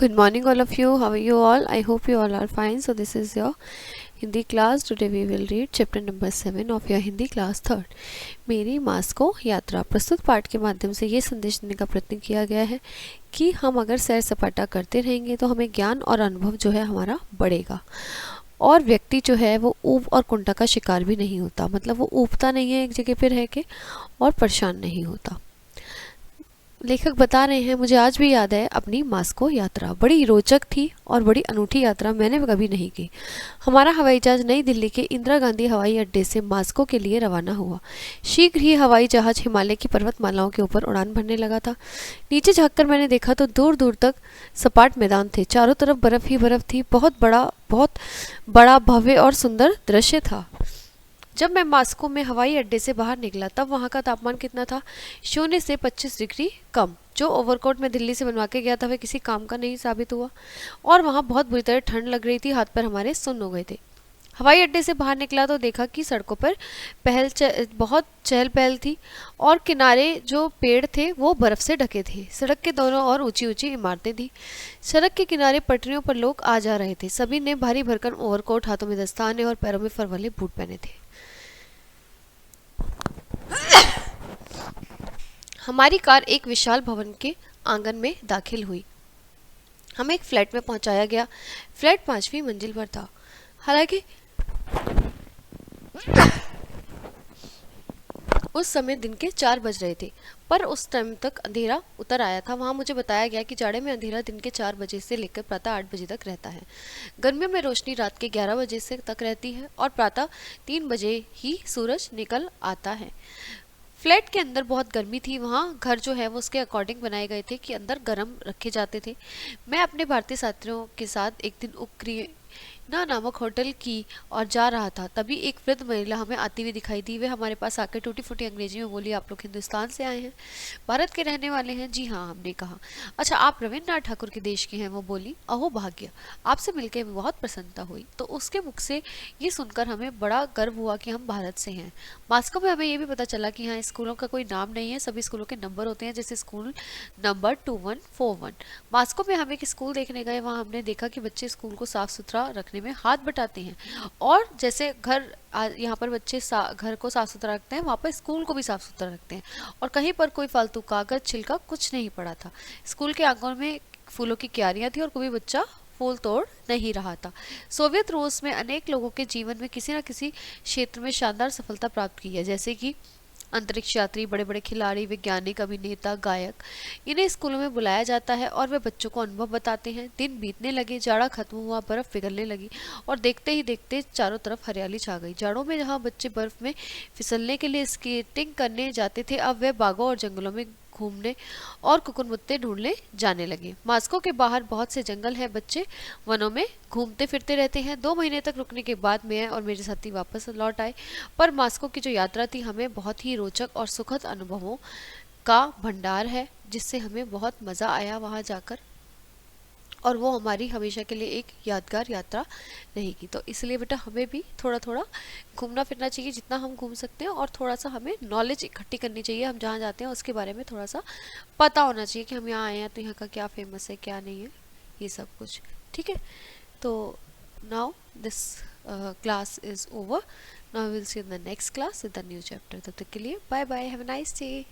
Good morning, all of you. How are you all? I hope you all are fine. So, this is your Hindi class. Today, we will read chapter number 7 of your Hindi class 3rd. मेरी Moscow यात्रा। प्रस्तुत पाठ के माध्यम से ये संदेश देने का प्रयत्न किया गया है कि हम अगर सैर सपाटा करते रहेंगे तो हमें ज्ञान और अनुभव जो है हमारा बढ़ेगा, और व्यक्ति जो है वो ऊब और कुंठा का शिकार भी नहीं होता। मतलब वो ऊबता नहीं है एक जगह पे रह के और परेशान नहीं होता। लेखक बता रहे हैं, मुझे आज भी याद है अपनी मास्को यात्रा। बड़ी रोचक थी और बड़ी अनूठी यात्रा मैंने कभी नहीं की। हमारा हवाई जहाज नई दिल्ली के इंदिरा गांधी हवाई अड्डे से मास्को के लिए रवाना हुआ। शीघ्र ही हवाई जहाज हिमालय की पर्वतमालाओं के ऊपर उड़ान भरने लगा था। नीचे झांककर मैंने देखा तो दूर दूर तक सपाट मैदान थे। चारों तरफ बर्फ ही बर्फ थी। बहुत बड़ा भव्य और सुंदर दृश्य था। जब मैं मास्को में हवाई अड्डे से बाहर निकला तब वहाँ का तापमान कितना था? 0 से 25 डिग्री कम। जो ओवरकोट मैं दिल्ली से बनवा के गया था वह किसी काम का नहीं साबित हुआ, और वहाँ बहुत बुरी तरह ठंड लग रही थी। हाथ पैर हमारे सुन्न हो गए थे। हवाई अड्डे से बाहर निकला तो देखा कि सड़कों पर बहुत चहल पहल थी, और किनारे जो पेड़ थे वो बर्फ से ढके थे। सड़क के दोनों ओर ऊंची ऊंची इमारतें थी। सड़क के किनारे पटरियों पर लोग आ जा रहे थे। सभी ने भारी भरकम ओवरकोट, हाथों में दस्ताने और पैरों में फर वाले बूट पहने थे। हमारी कार एक विशाल भवन के आंगन में दाखिल हुई। हमें एक फ्लैट में पहुंचाया गया। फ्लैट 5वीं मंजिल पर था। हालांकि उस समय दिन के 4 बज रहे थे, पर उस टाइम तक अंधेरा उतर आया था। वहां मुझे बताया गया कि जाड़े में अंधेरा दिन के 4 बजे से लेकर प्रातः 8 बजे तक रहता है। गर्मियों में रोशनी रात के 11 बजे से तक रहती है, और प्रातः 3 बजे ही सूरज निकल आता है। फ्लैट के अंदर बहुत गर्मी थी। वहाँ घर जो है वो उसके अकॉर्डिंग बनाए गए थे कि अंदर गर्म रखे जाते थे। मैं अपने भारतीय साथियों के साथ एक दिन उक्रेना नामक होटल की और जा रहा था। तभी एक वृद्ध महिला हमें आती हुई दिखाई दी। वे हमारे पास आकर टूटी फूटी अंग्रेजी में बोली, आप लोग हिंदुस्तान से आए हैं, भारत के रहने वाले हैं? जी हाँ, हमने कहा। अच्छा, आप रविन्द्रनाथ ठाकुर के देश के हैं? वो बोली, अहो भाग्य, आपसे मिलकर बहुत प्रसन्नता हुई। तो उसके मुख से ये सुनकर हमें बड़ा गर्व हुआ कि हम भारत से हैं। मास्को में हमें ये भी पता चला कि यहाँ स्कूलों का कोई नाम नहीं है, सभी स्कूलों के नंबर होते हैं, जैसे स्कूल नंबर 2141। मास्को में हम एक स्कूल देखने गए। वहाँ हमने देखा कि बच्चे स्कूल को साफ सुथरा रखने में हाथ बटाते हैं, और जैसे यहाँ पर बच्चे घर को साफ सुथरा रखते हैं, वहाँ पर स्कूल को भी साफ सुथरा रखते हैं, और कहीं पर कोई फालतू कागज छिलका कुछ नहीं पड़ा था। स्कूल के आंगन में फूलों की क्यारियां थी, और कोई बच्चा फूल तोड़ नहीं रहा था। सोवियत रूस में अनेक लोगों के जीवन में किसी न किसी क्षेत्र में शानदार सफलता प्राप्त की है, जैसे कि अंतरिक्ष यात्री, बड़े बड़े खिलाड़ी, वैज्ञानिक, अभिनेता, गायक। इन्हें स्कूलों में बुलाया जाता है और वे बच्चों को अनुभव बताते हैं। दिन बीतने लगे, जाड़ा खत्म हुआ, बर्फ पिघलने लगी, और देखते ही देखते चारों तरफ हरियाली छा गई। जाड़ों में जहाँ बच्चे बर्फ में फिसलने के लिए स्केटिंग करने जाते थे, अब वे बागों और जंगलों में घूमने और कुकुरमुत्ते ढूंढने जाने लगे। मास्को के बाहर बहुत से जंगल हैं। बच्चे वनों में घूमते फिरते रहते हैं। 2 महीने तक रुकने के बाद मैं और मेरे साथी वापस लौट आए। पर मास्को की जो यात्रा थी हमें बहुत ही रोचक और सुखद अनुभवों का भंडार है, जिससे हमें बहुत मज़ा आया वहाँ जाकर, और वो हमारी हमेशा के लिए एक यादगार यात्रा रहेगी। तो इसलिए बेटा हमें भी थोड़ा थोड़ा घूमना फिरना चाहिए, जितना हम घूम सकते हैं, और थोड़ा सा हमें नॉलेज इकट्ठी करनी चाहिए। हम जहाँ जाते हैं उसके बारे में थोड़ा सा पता होना चाहिए कि हम यहाँ आए हैं तो यहाँ का क्या फेमस है, क्या नहीं है, ये सब कुछ। ठीक है, तो now this class is over. Now will see in the next class with the new chapter. तब तक के लिए bye bye, have a nice day.